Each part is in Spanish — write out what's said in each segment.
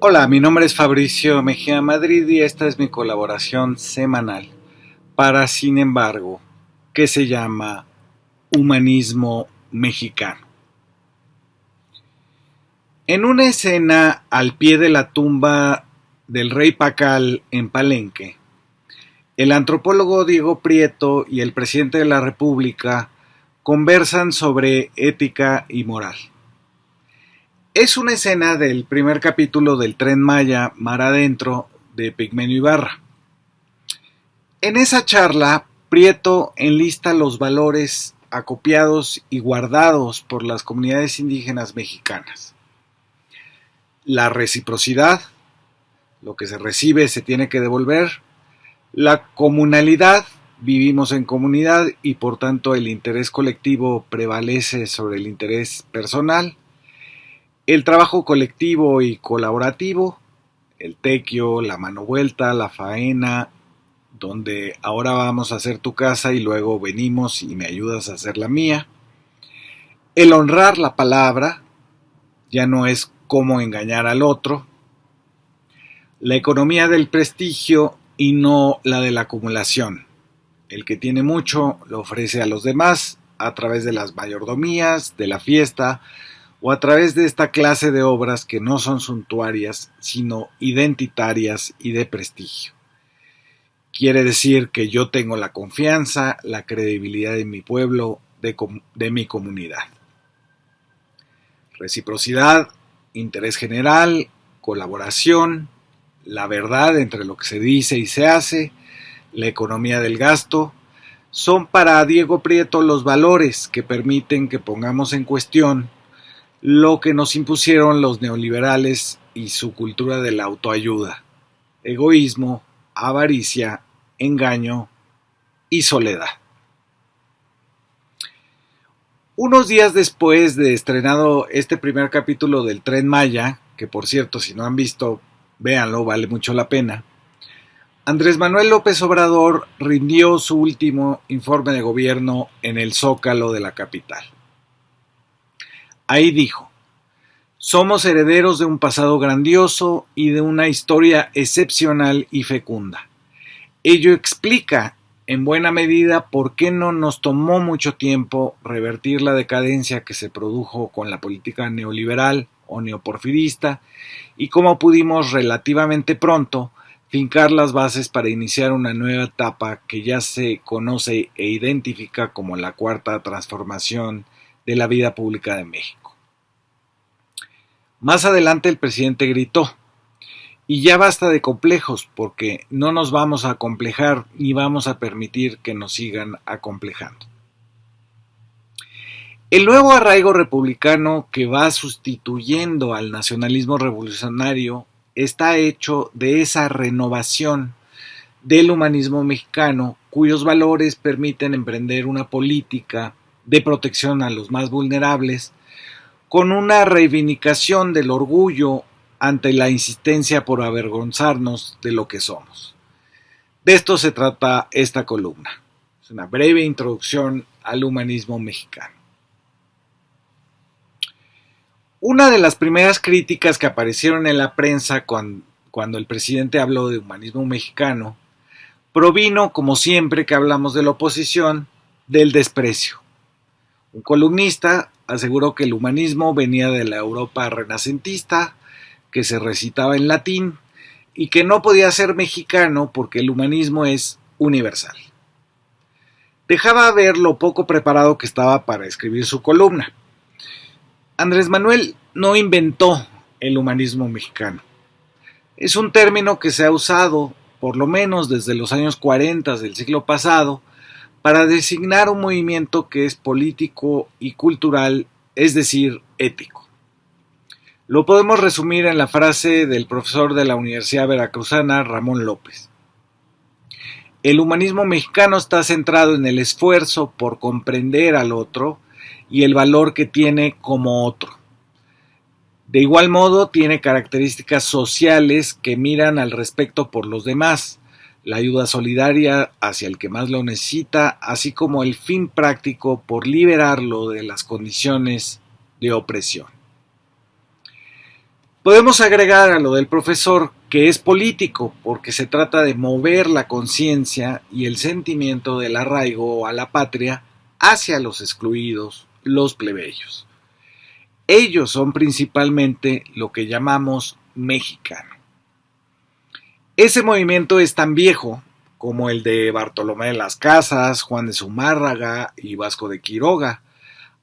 Hola, mi nombre es Fabricio Mejía Madrid y esta es mi colaboración semanal para Sin embargo, que se llama Humanismo Mexicano. En una escena al pie de la tumba del rey Pacal en Palenque, el antropólogo Diego Prieto y el presidente de la República conversan sobre ética y moral. Es una escena del primer capítulo del Tren Maya Mar Adentro de Pigmenio Ibarra. En esa charla, Prieto enlista los valores acopiados y guardados por las comunidades indígenas mexicanas. La reciprocidad, lo que se recibe se tiene que devolver. La comunalidad, vivimos en comunidad y por tanto el interés colectivo prevalece sobre el interés personal. El trabajo colectivo y colaborativo, el tequio, la mano vuelta, la faena, donde ahora vamos a hacer tu casa y luego venimos y me ayudas a hacer la mía. El honrar la palabra, ya no es cómo engañar al otro. La economía del prestigio y no la de la acumulación. El que tiene mucho lo ofrece a los demás a través de las mayordomías, de la fiesta o a través de esta clase de obras que no son suntuarias, sino identitarias y de prestigio. Quiere decir que yo tengo la confianza, la credibilidad de mi pueblo, de mi comunidad. Reciprocidad, interés general, colaboración, la verdad entre lo que se dice y se hace, la economía del gasto, son para Diego Prieto los valores que permiten que pongamos en cuestión lo que nos impusieron los neoliberales y su cultura de la autoayuda, egoísmo, avaricia, engaño y soledad. Unos días después de estrenado este primer capítulo del Tren Maya, que por cierto, si no han visto, véanlo, vale mucho la pena, Andrés Manuel López Obrador rindió su último informe de gobierno en el Zócalo de la capital. Ahí dijo: somos herederos de un pasado grandioso y de una historia excepcional y fecunda. Ello explica en buena medida por qué no nos tomó mucho tiempo revertir la decadencia que se produjo con la política neoliberal o neoporfirista y cómo pudimos relativamente pronto fincar las bases para iniciar una nueva etapa que ya se conoce e identifica como la cuarta transformación de la vida pública de México. Más adelante el presidente gritó: y ya basta de complejos, porque no nos vamos a acomplejar ni vamos a permitir que nos sigan acomplejando. El nuevo arraigo republicano que va sustituyendo al nacionalismo revolucionario está hecho de esa renovación del humanismo mexicano, cuyos valores permiten emprender una política de protección a los más vulnerables, con una reivindicación del orgullo ante la insistencia por avergonzarnos de lo que somos. De esto se trata esta columna. Es una breve introducción al humanismo mexicano. Una de las primeras críticas que aparecieron en la prensa cuando el presidente habló de humanismo mexicano provino, como siempre que hablamos de la oposición, del desprecio. Un columnista aseguró que el humanismo venía de la Europa renacentista, que se recitaba en latín y que no podía ser mexicano porque el humanismo es universal. Dejaba ver lo poco preparado que estaba para escribir su columna. Andrés Manuel no inventó el humanismo mexicano. Es un término que se ha usado, por lo menos desde los años 40 del siglo pasado, para designar un movimiento que es político y cultural, es decir, ético. Lo podemos resumir en la frase del profesor de la Universidad Veracruzana, Ramón López. El humanismo mexicano está centrado en el esfuerzo por comprender al otro y el valor que tiene como otro. De igual modo, tiene características sociales que miran al respeto por los demás, la ayuda solidaria hacia el que más lo necesita, así como el fin práctico por liberarlo de las condiciones de opresión. Podemos agregar a lo del profesor que es político, porque se trata de mover la conciencia y el sentimiento del arraigo a la patria hacia los excluidos, los plebeyos. Ellos son principalmente lo que llamamos mexicano. Ese movimiento es tan viejo como el de Bartolomé de las Casas, Juan de Zumárraga y Vasco de Quiroga,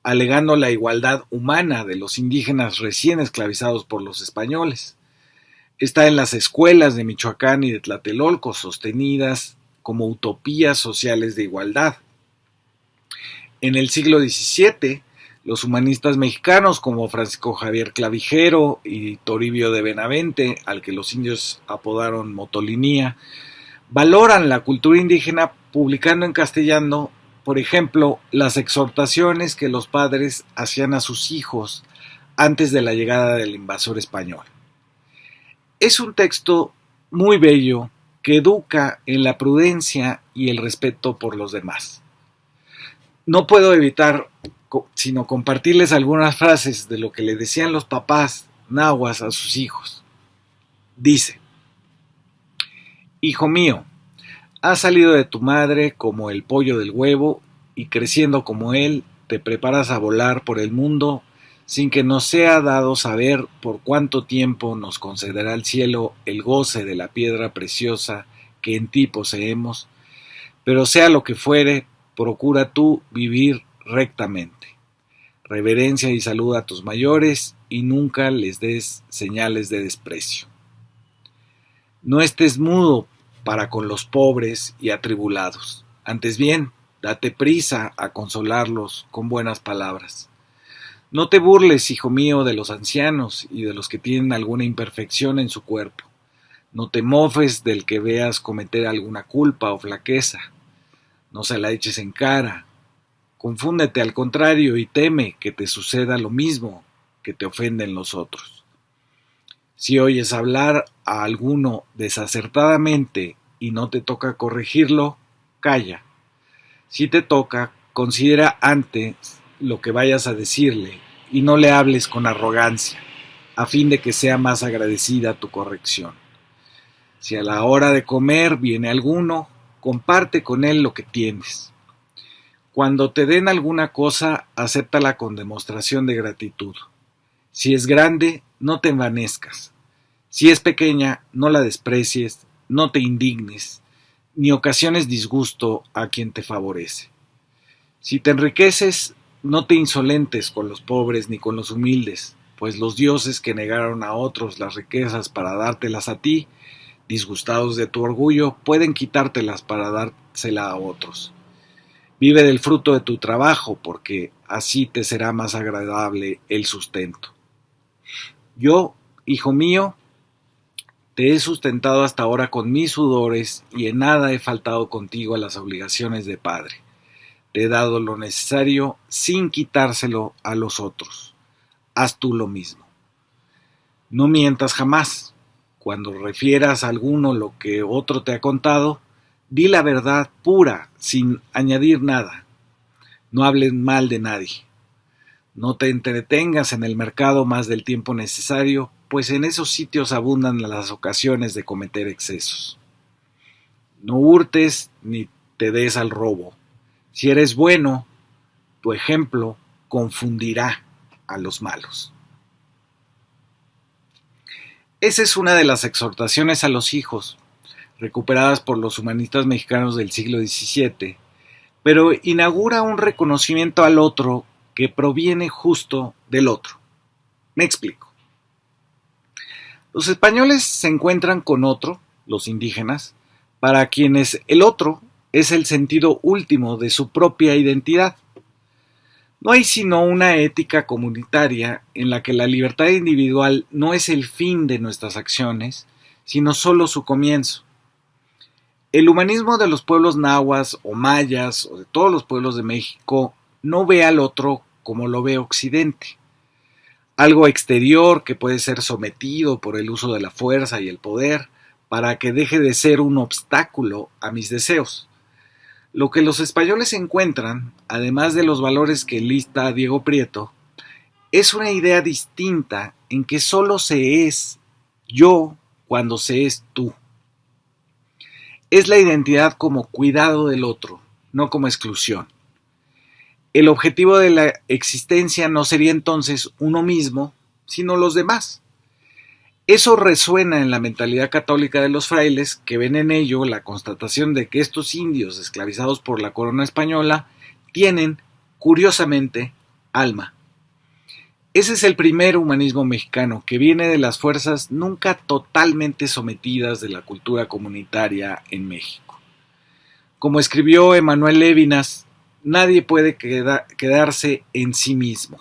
alegando la igualdad humana de los indígenas recién esclavizados por los españoles. Está en las escuelas de Michoacán y de Tlatelolco, sostenidas como utopías sociales de igualdad. En el siglo XVII, los humanistas mexicanos como Francisco Javier Clavijero y Toribio de Benavente, al que los indios apodaron Motolinía, valoran la cultura indígena publicando en castellano, por ejemplo, las exhortaciones que los padres hacían a sus hijos antes de la llegada del invasor español. Es un texto muy bello que educa en la prudencia y el respeto por los demás. No puedo evitar sino compartirles algunas frases de lo que le decían los papás nahuas a sus hijos. Dice: hijo mío, has salido de tu madre como el pollo del huevo y creciendo como él te preparas a volar por el mundo sin que nos sea dado saber por cuánto tiempo nos concederá el cielo el goce de la piedra preciosa que en ti poseemos, pero sea lo que fuere, procura tú vivir rectamente. Reverencia y saluda a tus mayores y nunca les des señales de desprecio. No estés mudo para con los pobres y atribulados. Antes bien, date prisa a consolarlos con buenas palabras. No te burles, hijo mío, de los ancianos y de los que tienen alguna imperfección en su cuerpo. No te mofes del que veas cometer alguna culpa o flaqueza. No se la eches en cara. Confúndete al contrario y teme que te suceda lo mismo que te ofenden los otros. Si oyes hablar a alguno desacertadamente y no te toca corregirlo, calla. Si te toca, considera antes lo que vayas a decirle y no le hables con arrogancia, a fin de que sea más agradecida tu corrección. Si a la hora de comer viene alguno, comparte con él lo que tienes. Cuando te den alguna cosa, acéptala con demostración de gratitud. Si es grande, no te envanezcas. Si es pequeña, no la desprecies, no te indignes, ni ocasiones disgusto a quien te favorece. Si te enriqueces, no te insolentes con los pobres ni con los humildes, pues los dioses que negaron a otros las riquezas para dártelas a ti, disgustados de tu orgullo, pueden quitártelas para dársela a otros. Vive del fruto de tu trabajo, porque así te será más agradable el sustento. Yo, hijo mío, te he sustentado hasta ahora con mis sudores y en nada he faltado contigo a las obligaciones de padre. Te he dado lo necesario sin quitárselo a los otros. Haz tú lo mismo. No mientas jamás. Cuando refieras a alguno lo que otro te ha contado, di la verdad pura, sin añadir nada. No hables mal de nadie. No te entretengas en el mercado más del tiempo necesario, pues en esos sitios abundan las ocasiones de cometer excesos. No hurtes ni te des al robo. Si eres bueno, tu ejemplo confundirá a los malos. Esa es una de las exhortaciones a los hijos, recuperadas por los humanistas mexicanos del siglo XVII, pero inaugura un reconocimiento al otro que proviene justo del otro. Me explico. Los españoles se encuentran con otro, los indígenas, para quienes el otro es el sentido último de su propia identidad. No hay sino una ética comunitaria en la que la libertad individual no es el fin de nuestras acciones, sino solo su comienzo. El humanismo de los pueblos nahuas o mayas o de todos los pueblos de México no ve al otro como lo ve Occidente. Algo exterior que puede ser sometido por el uso de la fuerza y el poder para que deje de ser un obstáculo a mis deseos. Lo que los españoles encuentran, además de los valores que lista Diego Prieto, es una idea distinta en que solo se es yo cuando se es tú. Es la identidad como cuidado del otro, no como exclusión. El objetivo de la existencia no sería entonces uno mismo, sino los demás. Eso resuena en la mentalidad católica de los frailes, que ven en ello la constatación de que estos indios esclavizados por la corona española tienen, curiosamente, alma. Ese es el primer humanismo mexicano, que viene de las fuerzas nunca totalmente sometidas de la cultura comunitaria en México. Como escribió Emanuel Levinas, nadie puede quedarse en sí mismo.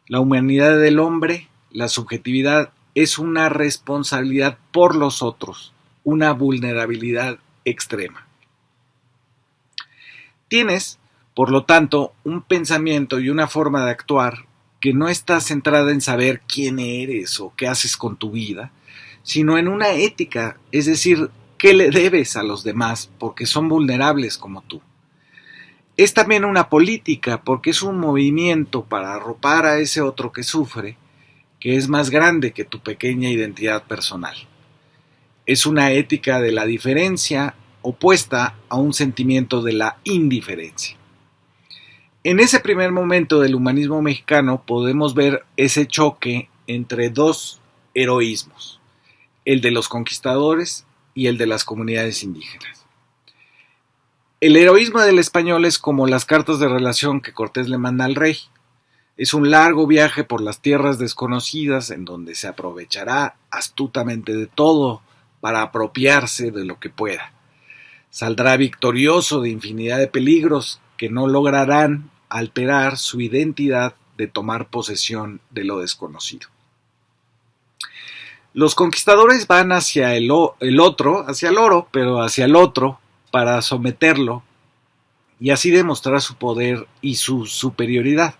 La humanidad del hombre, la subjetividad, es una responsabilidad por los otros, una vulnerabilidad extrema. Tienes, por lo tanto, un pensamiento y una forma de actuar que no está centrada en saber quién eres o qué haces con tu vida, sino en una ética, es decir, qué le debes a los demás porque son vulnerables como tú. Es también una política porque es un movimiento para arropar a ese otro que sufre, que es más grande que tu pequeña identidad personal. Es una ética de la diferencia opuesta a un sentimiento de la indiferencia. En ese primer momento del humanismo mexicano podemos ver ese choque entre dos heroísmos, el de los conquistadores y el de las comunidades indígenas. El heroísmo del español es como las cartas de relación que Cortés le manda al rey. Es un largo viaje por las tierras desconocidas en donde se aprovechará astutamente de todo para apropiarse de lo que pueda. Saldrá victorioso de infinidad de peligros que no lograrán alterar su identidad de tomar posesión de lo desconocido. Los conquistadores van hacia el oro, pero hacia el otro para someterlo y así demostrar su poder y su superioridad.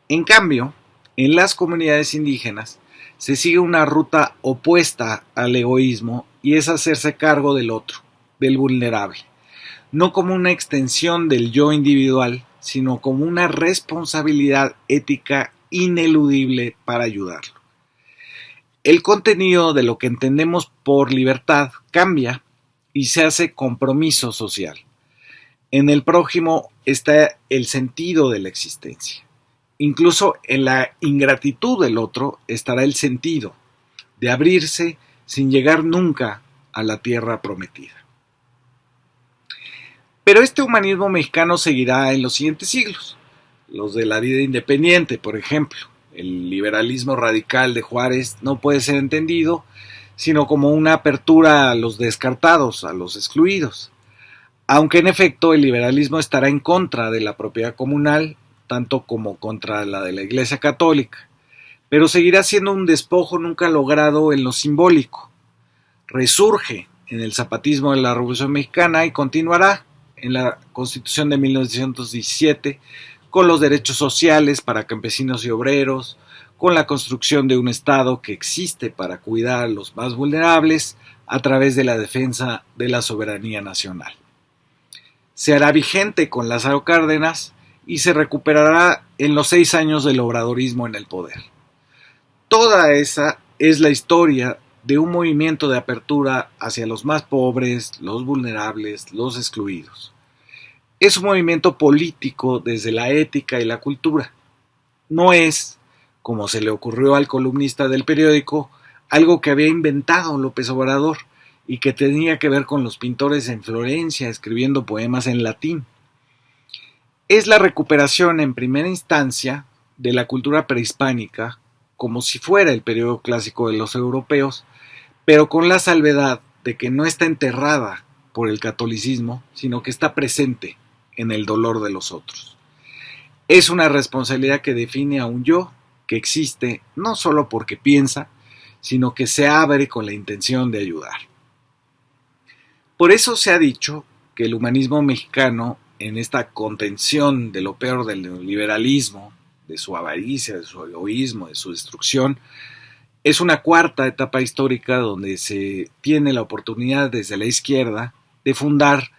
En cambio, en las comunidades indígenas se sigue una ruta opuesta al egoísmo y es hacerse cargo del otro, del vulnerable, no como una extensión del yo individual, sino como una responsabilidad ética ineludible para ayudarlo. El contenido de lo que entendemos por libertad cambia y se hace compromiso social. En el prójimo está el sentido de la existencia. Incluso en la ingratitud del otro estará el sentido de abrirse sin llegar nunca a la tierra prometida. Pero este humanismo mexicano seguirá en los siguientes siglos. Los de la vida independiente, por ejemplo. El liberalismo radical de Juárez no puede ser entendido sino como una apertura a los descartados, a los excluidos. Aunque en efecto el liberalismo estará en contra de la propiedad comunal, tanto como contra la de la Iglesia Católica, pero seguirá siendo un despojo nunca logrado en lo simbólico. Resurge en el zapatismo de la Revolución Mexicana y continuará en la Constitución de 1917 con los derechos sociales para campesinos y obreros, con la construcción de un Estado que existe para cuidar a los más vulnerables a través de la defensa de la soberanía nacional. Se hará vigente con Lázaro Cárdenas y se recuperará en los 6 años del obradorismo en el poder. Toda esa es la historia de un movimiento de apertura hacia los más pobres, los vulnerables, los excluidos. Es un movimiento político desde la ética y la cultura. No es, como se le ocurrió al columnista del periódico, algo que había inventado López Obrador y que tenía que ver con los pintores en Florencia escribiendo poemas en latín. Es la recuperación en primera instancia de la cultura prehispánica, como si fuera el periodo clásico de los europeos, pero con la salvedad de que no está enterrada por el catolicismo, sino que está presente en el dolor de los otros. Es una responsabilidad que define a un yo que existe no solo porque piensa, sino que se abre con la intención de ayudar. Por eso se ha dicho que el humanismo mexicano, en esta contención de lo peor del neoliberalismo, de su avaricia, de su egoísmo, de su destrucción, es una cuarta etapa histórica donde se tiene la oportunidad desde la izquierda de fundar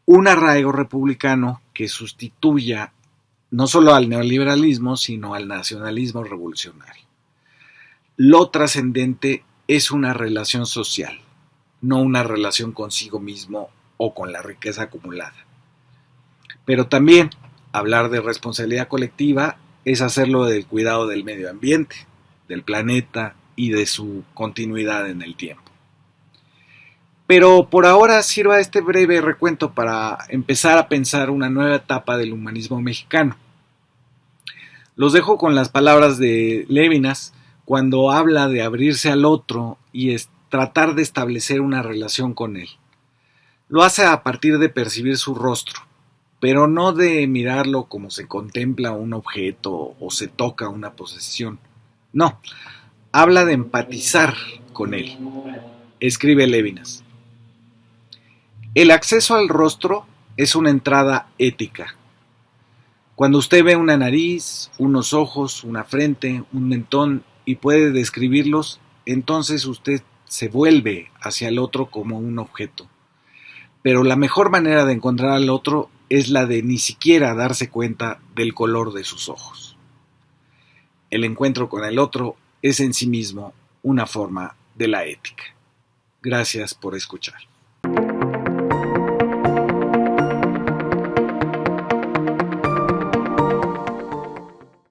un arraigo republicano que sustituya no solo al neoliberalismo, sino al nacionalismo revolucionario. lo trascendente es una relación social, no una relación consigo mismo o con la riqueza acumulada. Pero también hablar de responsabilidad colectiva es hacerlo del cuidado del medio ambiente, del planeta y de su continuidad en el tiempo. Pero por ahora sirva este breve recuento para empezar a pensar una nueva etapa del humanismo mexicano. Los dejo con las palabras de Lévinas cuando habla de abrirse al otro y tratar de establecer una relación con él. Lo hace a partir de percibir su rostro, pero no de mirarlo como se contempla un objeto o se toca una posesión. No, habla de empatizar con él. Escribe Lévinas. El acceso al rostro es una entrada ética. Cuando usted ve una nariz, unos ojos, una frente, un mentón y puede describirlos, entonces usted se vuelve hacia el otro como un objeto. Pero la mejor manera de encontrar al otro es la de ni siquiera darse cuenta del color de sus ojos. El encuentro con el otro es en sí mismo una forma de la ética. Gracias por escuchar.